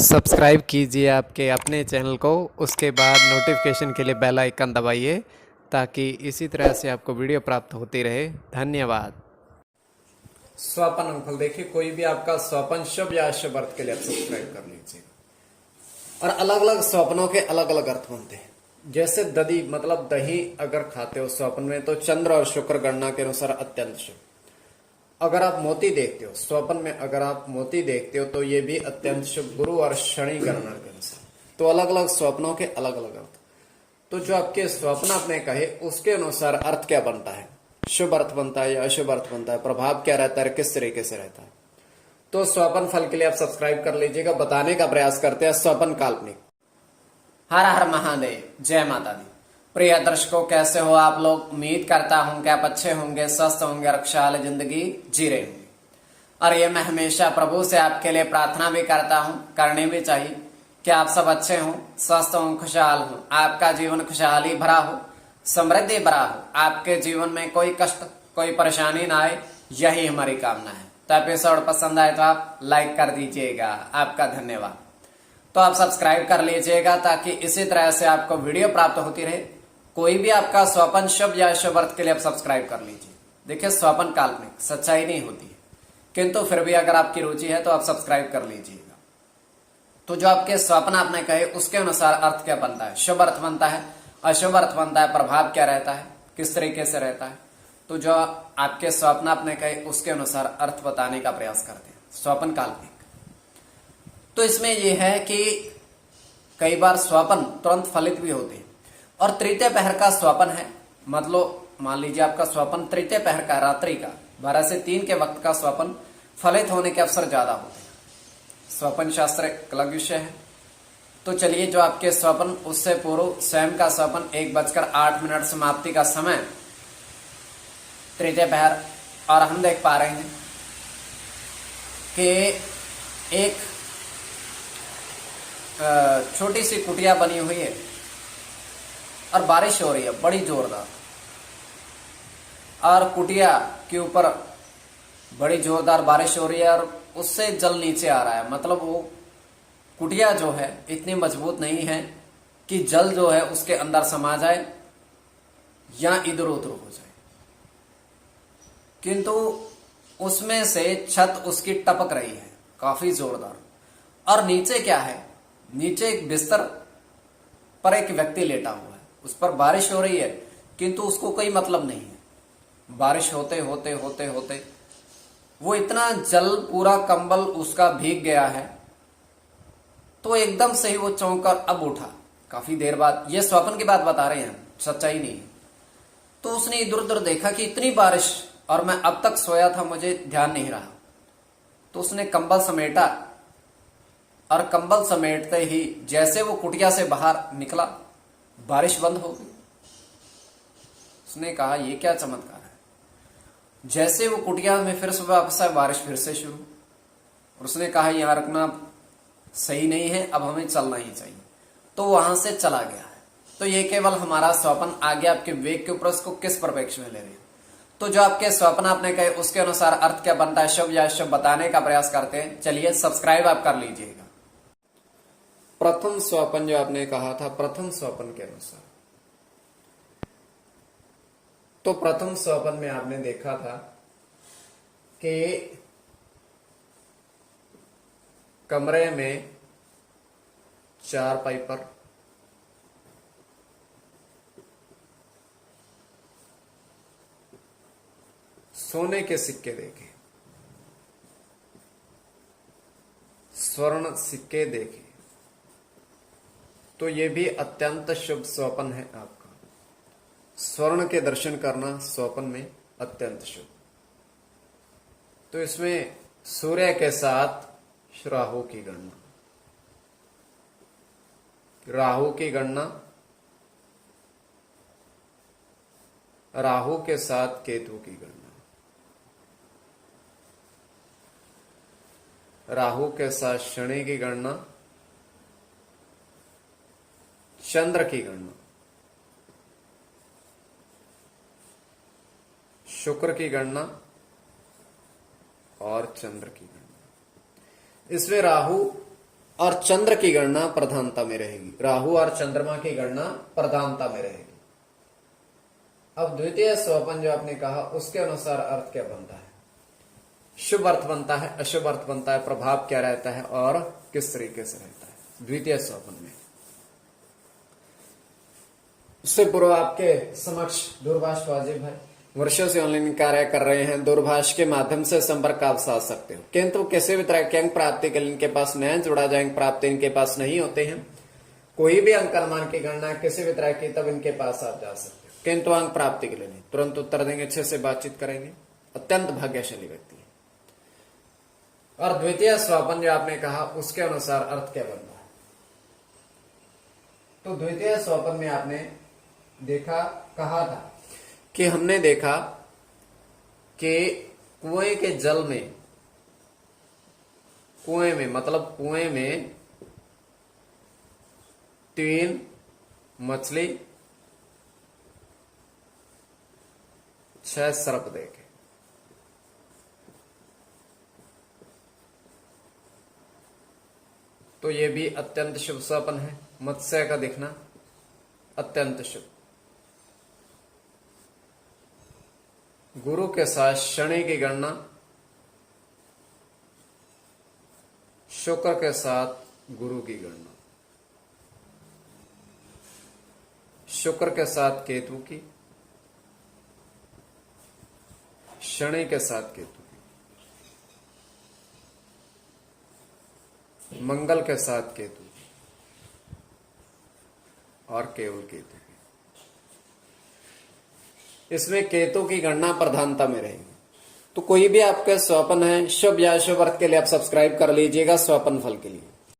Subscribe कीजिए आपके अपने चैनल को, उसके बाद नोटिफिकेशन के लिए बेल आइकन दबाइए ताकि इसी तरह से आपको वीडियो प्राप्त होती रहे। धन्यवाद। स्वपन अंकफल देखिए, कोई भी आपका स्वपन शुभ या अशुभ अर्थ के लिए आप सब्सक्राइब कर लीजिए। और अलग अलग स्वप्नों के अलग अलग अर्थ बनते हैं। जैसे दधी मतलब दही अगर खाते हो स्वप्न में तो चंद्र और शुक्र गणना के अनुसार अत्यंत शुभ। अगर आप मोती देखते हो स्वप्न में, अगर आप मोती देखते हो तो ये भी अत्यंत शुभ, गुरु और शनि गणना के अनुसार। तो अलग अलग स्वप्नों के अलग अलग अर्थ। तो जो आपके स्वप्न आपने कहे उसके अनुसार अर्थ क्या बनता है, शुभ अर्थ बनता है या अशुभ अर्थ बनता है, प्रभाव क्या रहता है, किस तरीके से रहता है। तो स्वप्न फल के लिए आप सब्सक्राइब कर लीजिएगा। बताने का प्रयास करते हैं स्वप्न काल्पनिक। हर हर महादेव, जय माता दी। प्रिय दर्शकों, कैसे हो आप लोग? उम्मीद करता हूं कि आप अच्छे होंगे, स्वस्थ होंगे और खुशहाल जिंदगी जी रहे होंगे। और ये मैं हमेशा प्रभु से आपके लिए प्रार्थना भी करता हूं, करनी भी चाहिए कि आप सब अच्छे हों, स्वस्थ हों, खुशहाल हों, आपका जीवन खुशहाली भरा हो, समृद्धि भरा हो, आपके जीवन में कोई कष्ट कोई परेशानी ना आए, यही हमारी कामना है। तो एपिसोड पसंद आए तो आप लाइक कर दीजिएगा, आपका धन्यवाद। तो आप सब्सक्राइब कर लीजिएगा ताकि इसी तरह से आपको वीडियो प्राप्त होती रहे। कोई भी आपका स्वपन शुभ या अशुभ अर्थ के लिए आप सब्सक्राइब कर लीजिए। देखिए, स्वपन काल्पनिक, सच्चाई नहीं होती है, किंतु फिर भी अगर आपकी रुचि है तो आप सब्सक्राइब कर लीजिएगा। तो जो आपके स्वप्न आपने कहे उसके अनुसार अर्थ क्या बनता है, शुभ अर्थ बनता है, अशुभ अर्थ बनता है, प्रभाव क्या रहता है, किस तरीके से रहता है। तो जो आपके स्वप्न आपने कहे उसके अनुसार अर्थ बताने का प्रयास करते हैं स्वपन काल्पनिक। तो इसमें यह है कि कई बार स्वप्न तुरंत फलित भी होते हैं। और तृतीय पहर का स्वप्न है, मतलब मान लीजिए आपका स्वप्न तृतीय पहर का, रात्रि का 12 से 3 के वक्त का स्वप्न फलित होने के अवसर ज्यादा होते हैं। स्वप्न शास्त्र एक अलग विषय है। तो चलिए, जो आपके स्वप्न उससे पूर्व स्वयं का स्वप्न 1:08 समाप्ति का समय तृतीय पहर, और हम देख पा रहे हैं कि एक छोटी सी कुटिया बनी हुई है और बारिश हो रही है बड़ी जोरदार, और कुटिया के ऊपर बड़ी जोरदार बारिश हो रही है और उससे जल नीचे आ रहा है। मतलब वो कुटिया जो है इतनी मजबूत नहीं है कि जल जो है उसके अंदर समा जाए या इधर उधर हो जाए, किंतु उसमें से छत उसकी टपक रही है काफी जोरदार। और नीचे क्या है, नीचे एक बिस्तर पर एक व्यक्ति लेटा हुआ है, उस पर बारिश हो रही है किंतु उसको कोई मतलब नहीं है। बारिश होते होते होते होते वो इतना जल पूरा कंबल उसका भीग गया है, तो एकदम से ही वो चौंक कर अब उठा काफी देर बाद। ये स्वप्न की बात बता रहे हैं, सच्चाई नहीं है। तो उसने इधर उधर देखा कि इतनी बारिश और मैं अब तक सोया था, मुझे ध्यान नहीं रहा। तो उसने कंबल समेटा और कंबल समेटते ही जैसे वो कुटिया से बाहर निकला, बारिश बंद हो गई। उसने कहा ये क्या चमत्कार है। जैसे वो कुटिया में फिर से वापस आए, बारिश फिर से शुरू। और उसने कहा यहां रुकना सही नहीं है, अब हमें चलना ही चाहिए। तो वहां से चला गया है। तो ये केवल हमारा स्वप्न, आगे आपके विवेक के ऊपर उसको किस परिप्रेक्ष्य में ले रहे हैं। तो जो आपके स्वप्न आपने कहे उसके अनुसार अर्थ क्या बनता है, शुभ या अशुभ, बताने का प्रयास करते हैं। चलिए, सब्सक्राइब आप कर लीजिएगा। प्रथम स्वप्न जो आपने कहा था, प्रथम स्वप्न के अनुसार, तो प्रथम स्वप्न में आपने देखा था कि कमरे में चारपाई पर सोने के सिक्के देखे, स्वर्ण सिक्के देखे। तो ये भी अत्यंत शुभ स्वप्न है आपका। स्वर्ण के दर्शन करना स्वप्न में अत्यंत शुभ। तो इसमें सूर्य के साथ राहु की गणना, राहु की गणना, राहु के साथ केतु की गणना, राहु के साथ शनि की गणना, चंद्र की गणना, शुक्र की गणना और चंद्र की गणना। इसमें राहु और चंद्र की गणना प्रधानता में रहेगी। राहु और चंद्रमा की गणना प्रधानता में रहेगी। अब द्वितीय स्वपन जो आपने कहा उसके अनुसार अर्थ क्या बनता है, शुभ अर्थ बनता है, अशुभ अर्थ बनता है, प्रभाव क्या रहता है और किस तरीके से रहता है द्वितीय स्वपन में। उससे पूर्व आपके समक्ष दूरभाष वाजिब है। वर्षों से ऑनलाइन कार्य कर रहे हैं, दूरभाष के माध्यम से संपर्क आप साध सकते हो, किंतु किसी भी तरह के अंक प्राप्ति के लिए इनके पास नया जुड़ा जाए अंक प्राप्ति इनके पास नहीं होते हैं। कोई भी अंक अनुमान की गणना किसी भी तरह की तब इनके पास आप जा सकते हो, किंतु अंक प्राप्ति के लिए नहीं। तुरंत उत्तर देंगे, अच्छे से बातचीत करेंगे, अत्यंत भाग्यशाली व्यक्ति है। और द्वितीय स्वपन जो आपने कहा उसके अनुसार अर्थ क्या बनता है, तो द्वितीय स्वपन में आपने देखा, कहा था कि हमने देखा कि कुएं के जल में, कुएं में मतलब कुएं में 3 मछली 6 सर्प देखे। तो ये भी अत्यंत शुभ स्वप्न है। मत्स्य का दिखना अत्यंत शुभ। गुरु के साथ शनि की गणना, शुक्र के साथ गुरु की गणना, शुक्र के साथ केतु की, शनि के साथ केतु की, मंगल के साथ केतु और केवल केतु। इसमें केतु की गणना प्रधानता में रहेगी। तो कोई भी आपके स्वपन है शुभ या अशुभ अर्थ के लिए आप सब्सक्राइब कर लीजिएगा स्वपन फल के लिए।